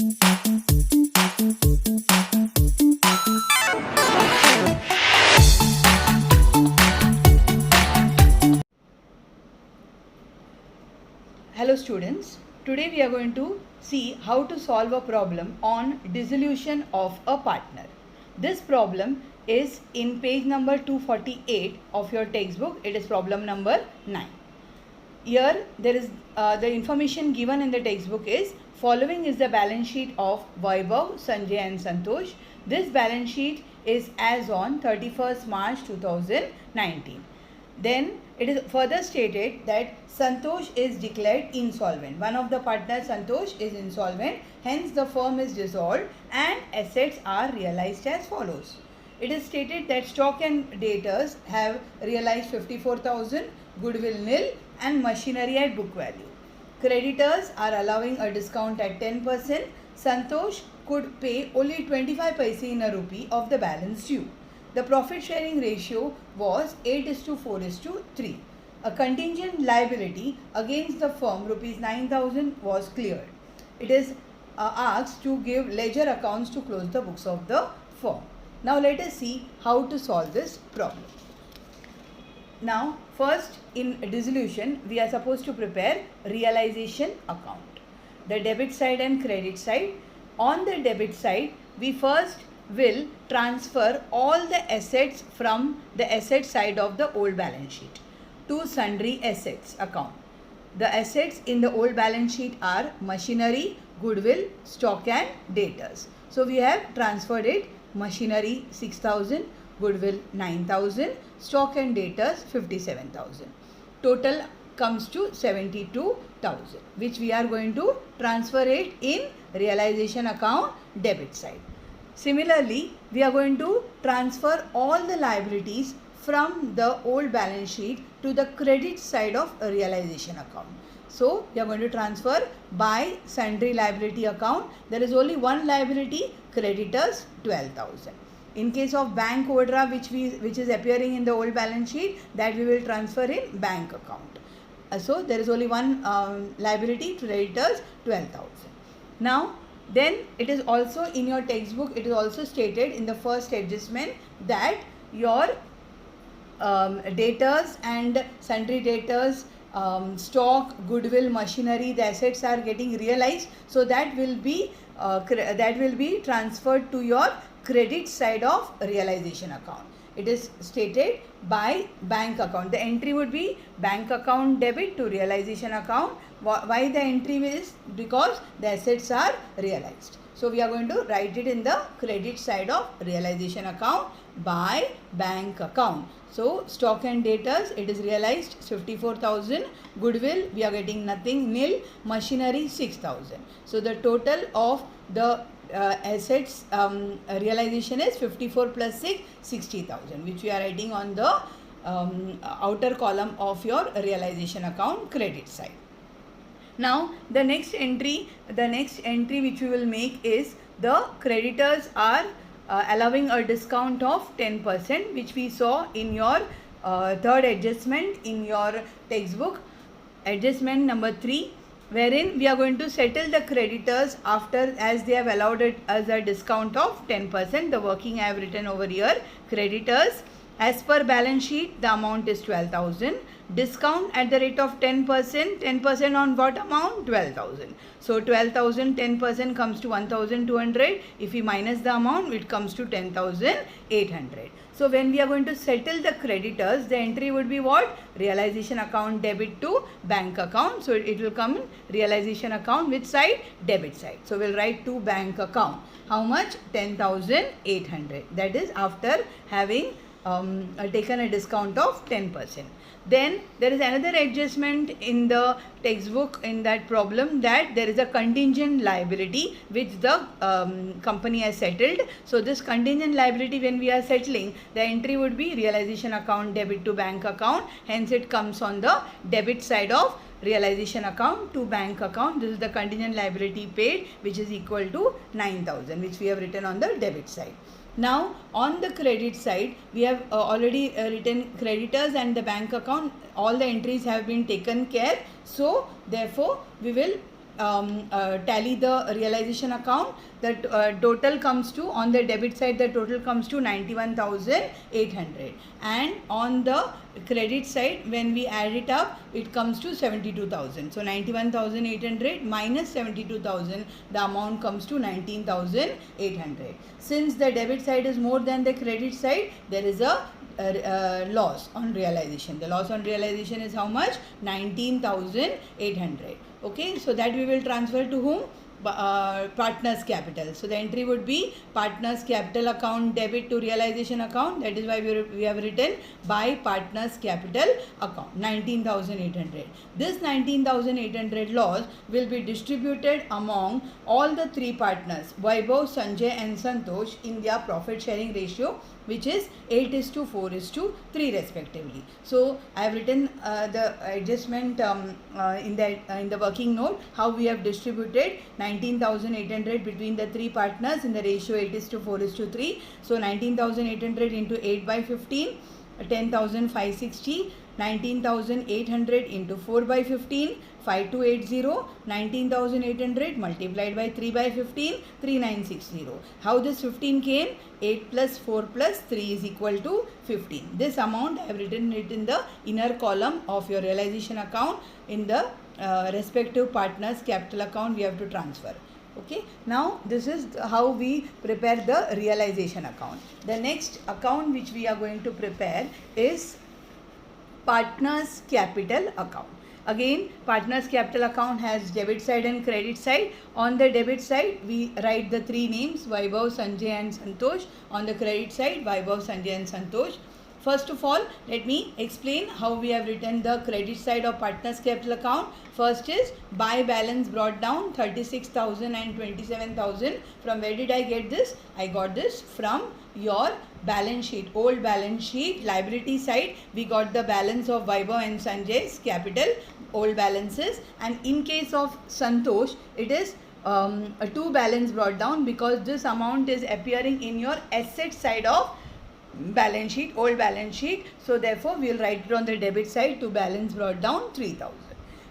Hello students, today we are going to see how to solve a problem on dissolution of a partner. This problem is in page number 248 of your textbook. It is problem number 9. Here there is the information given in the textbook is following is the balance sheet of Vaibhav, Sanjay and Santosh. This balance sheet is as on 31st March 2019. Then it is further stated that Santosh is declared insolvent. One of the partners, Santosh, is insolvent. Hence, the firm is dissolved and assets are realized as follows. It is stated that stock and debtors have realized 54,000, goodwill nil and machinery at book value. Creditors are allowing a discount at 10%. Santosh could pay only 25 paise in a rupee of the balance due. The profit sharing ratio was 8:4:3. A contingent liability against the firm rupees 9,000 was cleared. It is asked to give ledger accounts to close the books of the firm. Now let us see how to solve this problem. Now first in dissolution we are supposed to prepare realization account. The debit side and credit side. On the debit side we first will transfer all the assets from the asset side of the old balance sheet to sundry assets account. The assets in the old balance sheet are machinery, goodwill, stock and debtors. So we have transferred it. Machinery 6,000, goodwill 9,000, stock and debtors 57,000. Total comes to 72,000, which we are going to transfer it in realization account debit side. Similarly, we are going to transfer all the liabilities from the old balance sheet to the credit side of a realization account. So, we are going to transfer by sundry liability account. There is only one liability, creditors 12,000. In case of bank overdraft which is appearing in the old balance sheet, that we will transfer in bank account. So, there is only one liability, creditors 12,000. Now, then it is also in your textbook, it is also stated in the first adjustment that your debtors and sundry debtors, stock, goodwill, machinery, the assets are getting realized. So that will be transferred to your credit side of realization account. It is stated by bank account. The entry would be bank account debit to realization account. Why the entry is? Because the assets are realized. So we are going to write it in the credit side of realization account by bank account. So stock and debtors, it is realized 54,000. Goodwill, we are getting nothing, nil. Machinery 6,000. So the total of the assets realization is 54 plus 6, 60,000, which we are writing on the outer column of your realization account credit side. Now the next entry which we will make is the creditors are allowing a discount of 10%, which we saw in your third adjustment in your textbook, adjustment number 3, wherein we are going to settle the creditors after as they have allowed it as a discount of 10%. The working I have written over here, creditors as per balance sheet the amount is 12,000. Discount at the rate of 10%. 10% on what amount? 12,000. So 12,000, 10% comes to 1,200. If we minus the amount, it comes to 10,800. So when we are going to settle the creditors, the entry would be what? Realization account debit to bank account. So it will come in realization account, which side? Debit side. So we'll write to bank account. How much? 10,800. That is after having taken a discount of 10%. Then there is another adjustment in the textbook in that problem, that there is a contingent liability which the company has settled. So this contingent liability, when we are settling, the entry would be realization account debit to bank account. Hence it comes on the debit side of realization account to bank account. This is the contingent liability paid, which is equal to 9,000, which we have written on the debit side. Now on the credit side, we have already written creditors and the bank account. All the entries have been taken care. So therefore we will tally the realization account, the total comes to, on the debit side the total comes to 91,800, and on the credit side when we add it up it comes to 72,000. So 91,800 minus 72,000, the amount comes to 19,800. Since the debit side is more than the credit side, there is a loss on realization. The loss on realization is how much? 19,800. Okay, so that we will transfer to whom? Partners capital. So the entry would be partners capital account debit to realization account. That is why we have written by partners capital account 19,800. This 19,800 loss will be distributed among all the three partners, Vaibhav, Sanjay and Santosh, in their profit sharing ratio, which is 8:4:3 respectively. So I have written the adjustment in the working note, how we have distributed 19,800 between the three partners in the ratio 8:4:3. So 19,800 into 8 by 15, 10,560. 19,800 into 4 by 15, 5280. 19,800 multiplied by 3 by 15, 3960. How this 15 came? 8 plus 4 plus 3 is equal to 15. This amount I have written it in the inner column of your realization account. In the respective partners capital account we have to transfer. Okay, now this is how we prepare the realization account. The next account which we are going to prepare is partners capital account. Again, partners capital account has debit side and credit side. On the debit side we write the three names, Vaibhav, Sanjay and Santosh. On the credit side, Vaibhav, Sanjay and Santosh. First of all, let me explain how we have written the credit side of partners capital account. First is by balance brought down 36,000 and 27,000. From where did I get this? I got this from your balance sheet, old balance sheet. Liability side we got the balance of Vaibhav and Sanjay's capital, old balances, and in case of Santosh it is a two balance brought down, because this amount is appearing in your asset side of balance sheet, old balance sheet. So therefore we will write it on the debit side, to balance brought down 3,000.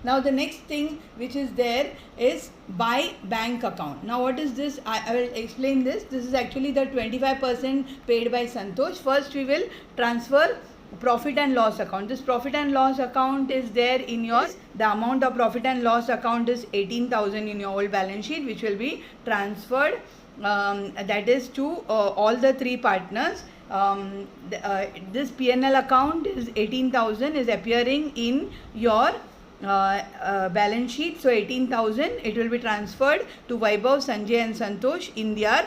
Now the next thing which is there is by bank account. Now what is this? I will explain this. This is actually the 25% paid by Santosh. First we will transfer profit and loss account. This profit and loss account is there in your, the amount of profit and loss account is 18,000 in your old balance sheet, which will be transferred that is to all the three partners. This P&L account is 18,000 is appearing in your balance sheet. So 18,000 it will be transferred to Vaibhav, Sanjay and Santosh in their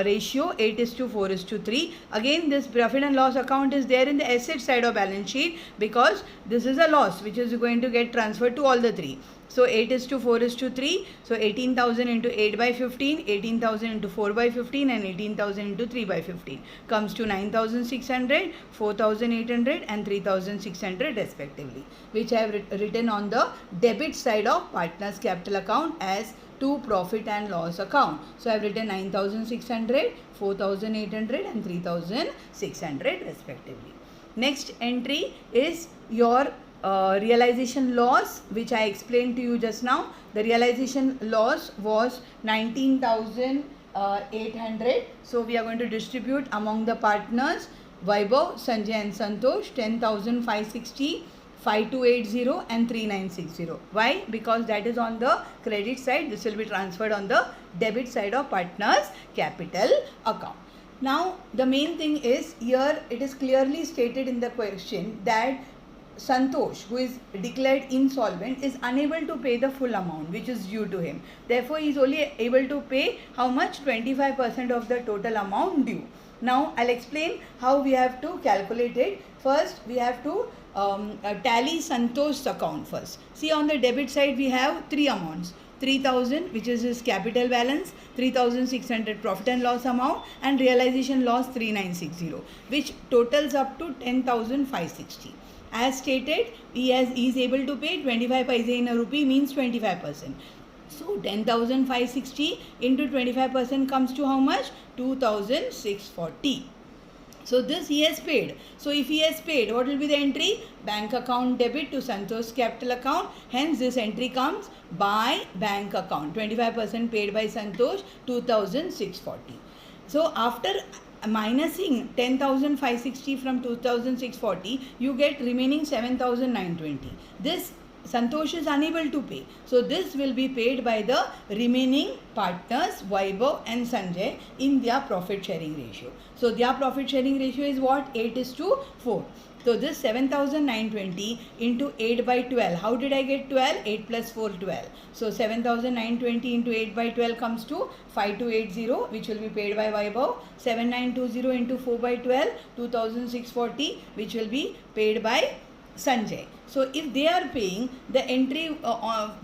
ratio 8:4:3. Again, this profit and loss account is there in the asset side of balance sheet, because this is a loss which is going to get transferred to all the three. So 8:4:3. So 18,000 into 8 by 15, 18,000 into 4 by 15 and 18,000 into 3 by 15 comes to 9,600, 4,800 and 3,600 respectively, which I have written on the debit side of partners capital account as to profit and loss account. So I have written 9,600, 4,800 and 3,600 respectively. Next entry is your realization loss, which I explained to you just now. The realization loss was 19,800. So we are going to distribute among the partners Vaibhav, Sanjay and Santosh 10,560, 5280 and 3960. Why? Because that is on the credit side. This will be transferred on the debit side of partners capital account. Now the main thing is, here it is clearly stated in the question that Santosh, who is declared insolvent, is unable to pay the full amount which is due to him. Therefore, he is only able to pay how much? 25% of the total amount due. Now, I'll explain how we have to calculate it. First, we have to tally Santosh's account first. See, on the debit side, we have three amounts. 3,000, which is his capital balance, 3,600 profit and loss amount, and realization loss 3,960, which totals up to 10,560. As stated, he is able to pay 25 paise in a rupee, means 25%. So 10,560 into 25% comes to how much? 2,640. So this he has paid. So if he has paid, what will be the entry? Bank account debit to Santosh capital account. Hence this entry comes by bank account. 25% paid by Santosh, 2,640. So after minusing 10,560 from 2,640, you get remaining 7,920. This Santosh is unable to pay. So this will be paid by the remaining partners Vaibhav and Sanjay in their profit sharing ratio. So their profit sharing ratio is what? 8:4. So this 7,920 into 8 by 12. How did I get 12? 8 plus 4, 12. So 7,920 into 8 by 12 comes to 5280, which will be paid by Vaibhav. 7,920 into 4 by 12, 2,640, which will be paid by Sanjay. So if they are paying, the entry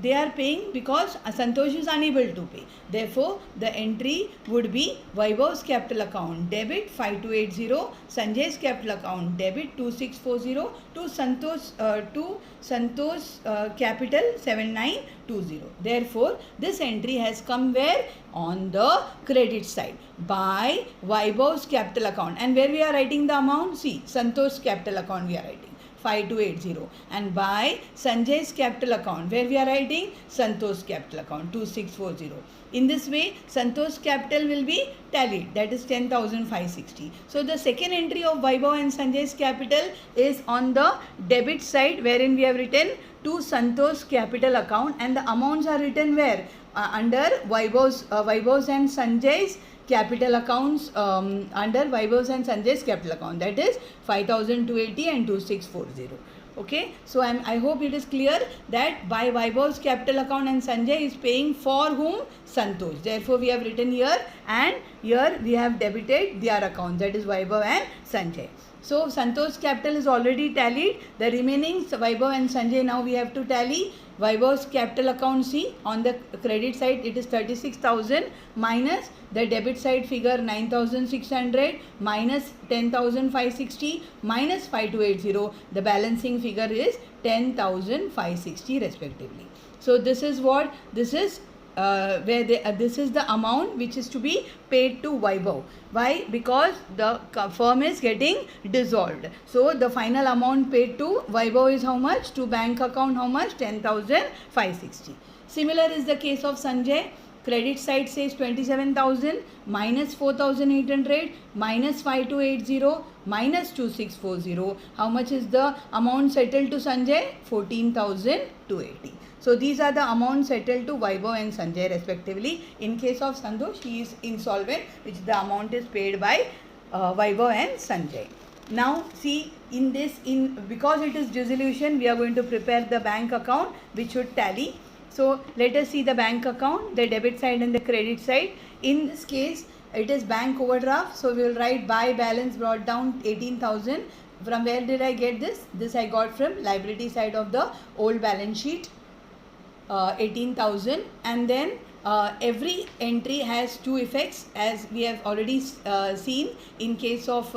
they are paying because Santosh is unable to pay. Therefore, the entry would be Vaibhav's capital account debit 5280, Sanjay's capital account debit 2640 to Santosh capital 7920. Therefore, this entry has come where? On the credit side by Vaibhav's capital account. And where we are writing the amount? See, Santosh's capital account we are writing 5280, and by Sanjay's capital account where we are writing Santosh capital account 2640. In this way, Santosh capital will be tallied, that is 10,560. So the second entry of Vaibhav and Sanjay's capital is on the debit side, wherein we have written to Santosh capital account, and the amounts are written where? Under Vaibhav's and Sanjay's capital accounts, under Vaibhav's and Sanjay's capital account, that is 5,280 and 2,640. Okay, so I hope it is clear that by Vaibhav's capital account and Sanjay is paying for whom? Santosh. Therefore, we have written here, and here we have debited their account, that is Vaibhav and Sanjay. So Santosh capital is already tallied. The remaining Vaibhav and Sanjay now we have to tally. Vaibhav's capital account, see, on the credit side it is 36,000 minus the debit side figure 9,600 minus 10,560 minus 5280. The balancing figure is 10,560 respectively. So this is what? This is this is the amount which is to be paid to Vaibhav. Why? Because the firm is getting dissolved. So the final amount paid to Vaibhav is how much? To bank account how much? 10,560. Similar is the case of Sanjay. Credit side says 27,000 minus 4,800 minus 5280 minus 2640. How much is the amount settled to Sanjay? 14,280. So these are the amounts settled to Vaibhav and Sanjay respectively. In case of Santosh, he is insolvent, which the amount is paid by Vaibhav and Sanjay. Now see, because it is dissolution, we are going to prepare the bank account which should tally. So let us see the bank account, the debit side and the credit side. In this case, it is bank overdraft. So we will write by balance brought down 18,000. From where did I get this? This I got from liability side of the old balance sheet. 18,000, and then every entry has two effects, as we have already seen. In case of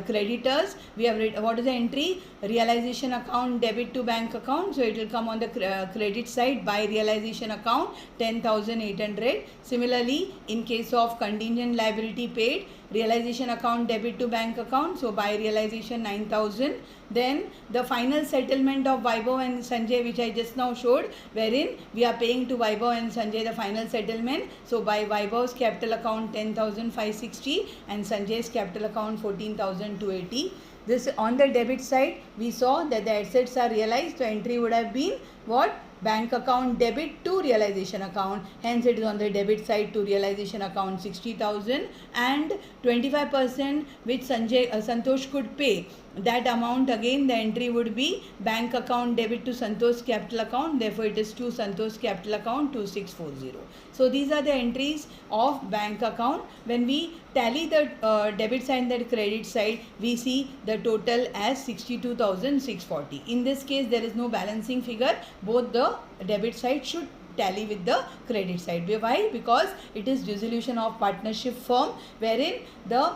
creditors, we have read what is the entry? Realization account debit to bank account. So it will come on the credit side by realization account 10,800. Similarly, in case of contingent liability paid, realization account debit to bank account, so by realization 9,000. Then the final settlement of Vaibhav and Sanjay, which I just now showed, wherein we are paying to Vaibhav and Sanjay the final settlement. So by Vaibhav's capital account 10,560 and Sanjay's capital account 14,280. This on the debit side, we saw that the assets are realized. So entry would have been what? Bank account debit to realization account. Hence it is on the debit side to realization account 60,000, and 25% which Santosh could pay. That amount again the entry would be bank account debit to Santosh capital account. Therefore it is to Santosh capital account 2640. So these are the entries of bank account. When we tally the debit side and the credit side, we see the total as 62,640. In this case there is no balancing figure. Both the debit side should tally with the credit side. Why? Because it is dissolution of partnership firm, wherein the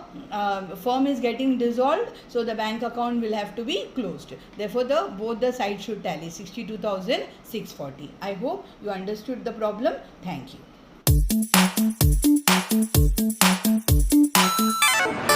firm is getting dissolved, so the bank account will have to be closed. Therefore both the sides should tally 62,640. I hope you understood the problem. Thank you.